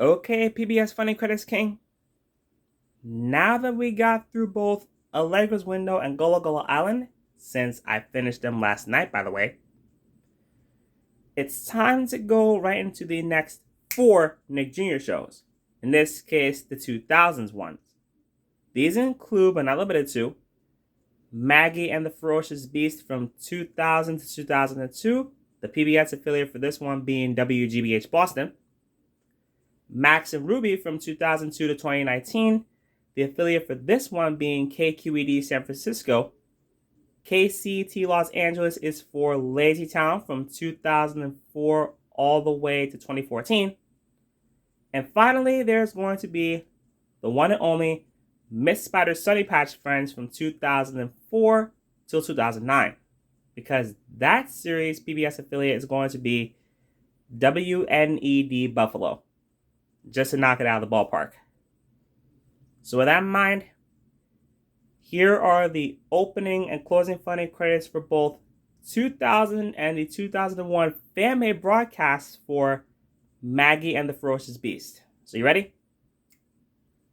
Okay, PBS Funny Credits King. Now that we got through both Allegra's Window and Gullah Gullah Island, since I finished them last night, by the way, it's time to go right into the next 4 Nick Jr. shows. In this case, the 2000s ones. These include, but not limited to, Maggie and the Ferocious Beast from 2000 to 2002, the PBS affiliate for this one being WGBH Boston. Max and Ruby from 2002 to 2019, the affiliate for this one being KQED San Francisco. KCT Los Angeles is for Lazy Town from 2004 all the way to 2014. And finally, there's going to be the one and only Miss Spider's Sunny Patch Friends from 2004 till 2009. Because that series PBS affiliate is going to be WNED Buffalo. Just to knock it out of the ballpark. So with that in mind, here are the opening and closing funny credits for both 2000 and the 2001 fan-made broadcasts for Maggie and the Ferocious Beast. So you ready?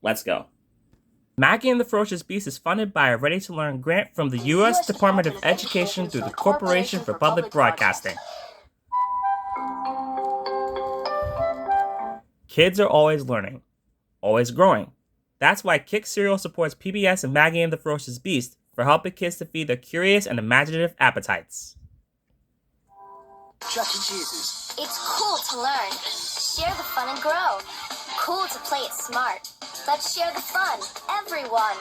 Let's go. Maggie and the Ferocious Beast is funded by a ready-to-learn grant from the U.S. Department of Education through the Corporation for Public Broadcasting. Kids are always learning, always growing. That's why Kick Cereal supports PBS and Maggie and the Ferocious Beast for helping kids to feed their curious and imaginative appetites. Chuck E. Cheese's. It's cool to learn. Share the fun and grow. Cool to play it smart. Let's share the fun, everyone.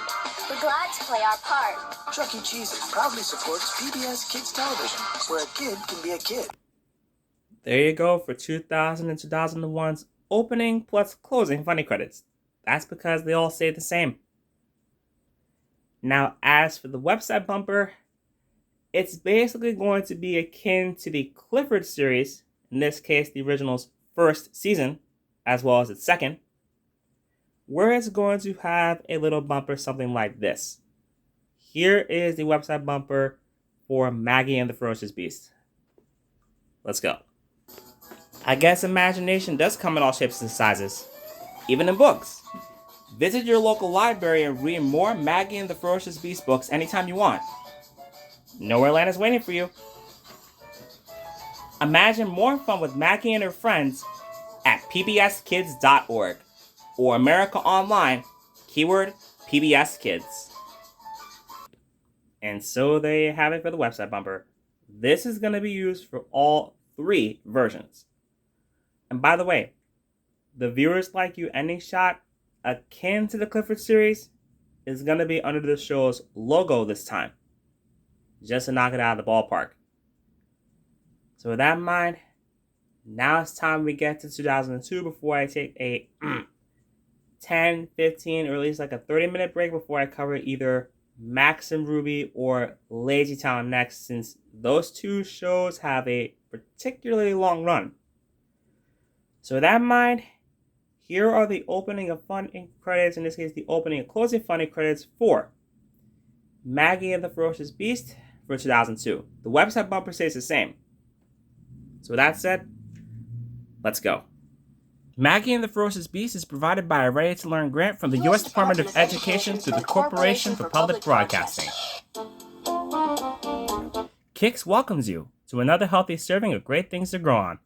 We're glad to play our part. Chuck E. Cheese's proudly supports PBS Kids Television, where a kid can be a kid. There you go for 2000 and 2001's opening plus closing funny credits. That's because they all say the same. Now, as for the website bumper, it's basically going to be akin to the Clifford series, in this case the original's first season, as well as its second, where it's going to have a little bumper something like this. Here is the website bumper for Maggie and the Ferocious Beast. Let's go. I guess imagination does come in all shapes and sizes, even in books. Visit your local library and read more Maggie and the Ferocious Beast books anytime you want. Nowhere Land is waiting for you. Imagine more fun with Maggie and her friends at pbskids.org or America Online, keyword PBS Kids. And so there you have it for the website bumper. This is going to be used for all 3 versions. And by the way, the Viewers Like You ending shot, akin to the Clifford series, is going to be under the show's logo this time. Just to knock it out of the ballpark. So with that in mind, now it's time we get to 2002 before I take a 10, 15, or at least like a 30-minute break before I cover either Max and Ruby or Lazy Town next, since those 2 shows have a particularly long run. So with that in mind, here are the opening of funny credits, in this case the opening and closing funny credits for Maggie and the Ferocious Beast for 2002. The website bumper stays the same. So with that said, let's go. Maggie and the Ferocious Beast is provided by a ready-to-learn grant from the U.S. Department of Education through the Corporation for Public Broadcasting. Kix welcomes you to another healthy serving of great things to grow on.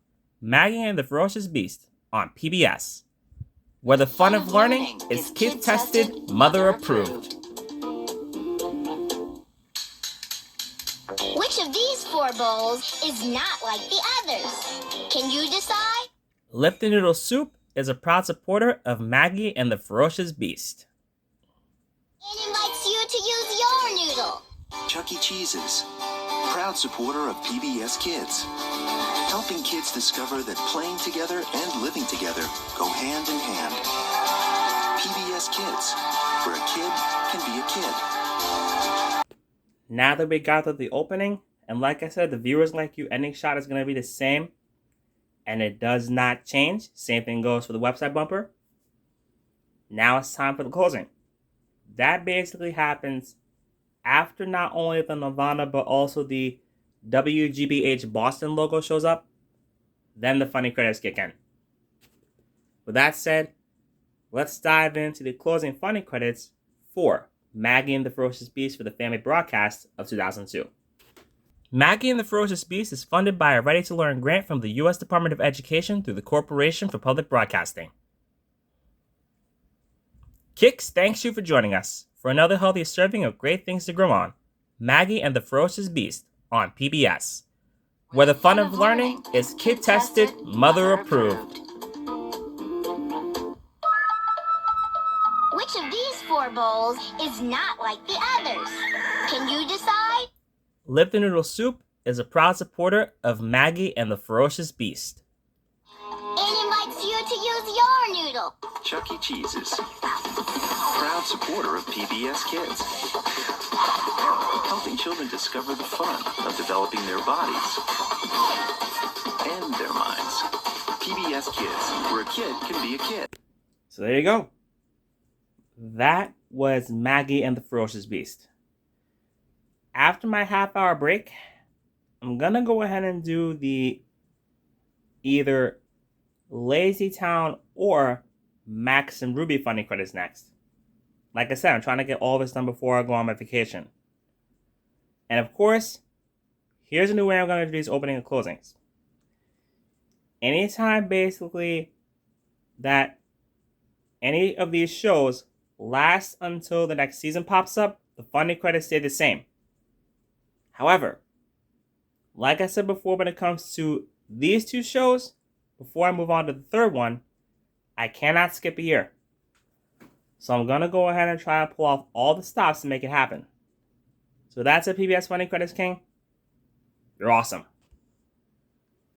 Maggie and the Ferocious Beast on PBS, where the fun of learning is kid-tested, mother-approved. Which of these 4 bowls is not like the others? Can you decide? Lipton Noodle Soup is a proud supporter of Maggie and the Ferocious Beast. It invites you to use your noodle. Chuck E. Cheese's. Proud supporter of PBS Kids. Helping kids discover that playing together and living together go hand in hand. PBS Kids, where a kid can be a kid. Now that we got to the opening, and like I said, the Viewers Like You ending shot is going to be the same, and it does not change. Same thing goes for the website bumper. Now it's time for the closing. That basically happens after not only the Nirvana, but also the WGBH Boston logo shows up. Then the funny credits kick in. With that said, let's dive into the closing funding credits for Maggie and the Ferocious Beast for the family broadcast of 2002. Maggie and the Ferocious Beast is funded by a Ready to Learn grant from the U.S. Department of Education through the Corporation for Public Broadcasting. Kix thanks you for joining us for another healthy serving of great things to grow on. Maggie and the Ferocious Beast on PBS, where the fun of learning is kid-tested, mother-approved. Which of these 4 bowls is not like the others? Can you decide? Lipton Noodle Soup is a proud supporter of Maggie and the Ferocious Beast. It invites you to use your noodle. Chuck E. Cheese's. Proud supporter of PBS Kids. Helping children discover the fun of developing their bodies and their minds. PBS Kids, where a kid can be a kid. So there you go. That was Maggie and the Ferocious Beast. After my half-hour break, I'm going to go ahead and do the either Lazy Town or Max and Ruby funding credits next. Like I said, I'm trying to get all this done before I go on my vacation. And of course, here's a new way I'm going to do these opening and closings. Anytime basically that any of these shows last until the next season pops up, the funding credits stay the same. However, like I said before, when it comes to these 2 shows, before I move on to the third one, I cannot skip a year. So I'm going to go ahead and try to pull off all the stops to make it happen. So that's it, PBS Funding Credits King. You're awesome.